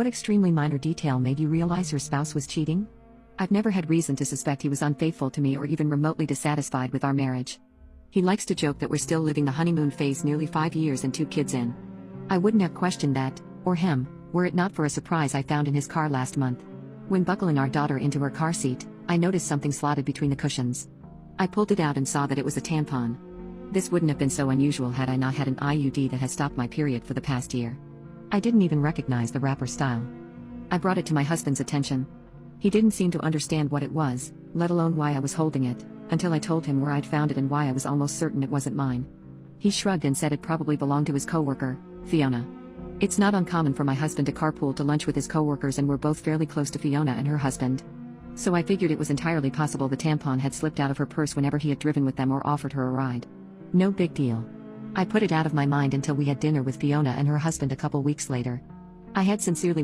What extremely minor detail made you realize your spouse was cheating? I've never had reason to suspect he was unfaithful to me or even remotely dissatisfied with our marriage. He likes to joke that we're still living the honeymoon phase nearly 5 years and 2 kids in. I wouldn't have questioned that, or him, were it not for a surprise I found in his car last month. When buckling our daughter into her car seat, I noticed something slotted between the cushions. I pulled it out and saw that it was a tampon. This wouldn't have been so unusual had I not had an IUD that has stopped my period for the past year. I didn't even recognize the wrapper style. I brought it to my husband's attention. He didn't seem to understand what it was, let alone why I was holding it, until I told him where I'd found it and why I was almost certain it wasn't mine. He shrugged and said it probably belonged to his coworker, Fiona. It's not uncommon for my husband to carpool to lunch with his coworkers, and we're both fairly close to Fiona and her husband. So I figured it was entirely possible the tampon had slipped out of her purse whenever he had driven with them or offered her a ride. No big deal. I put it out of my mind until we had dinner with Fiona and her husband a couple weeks later. I had sincerely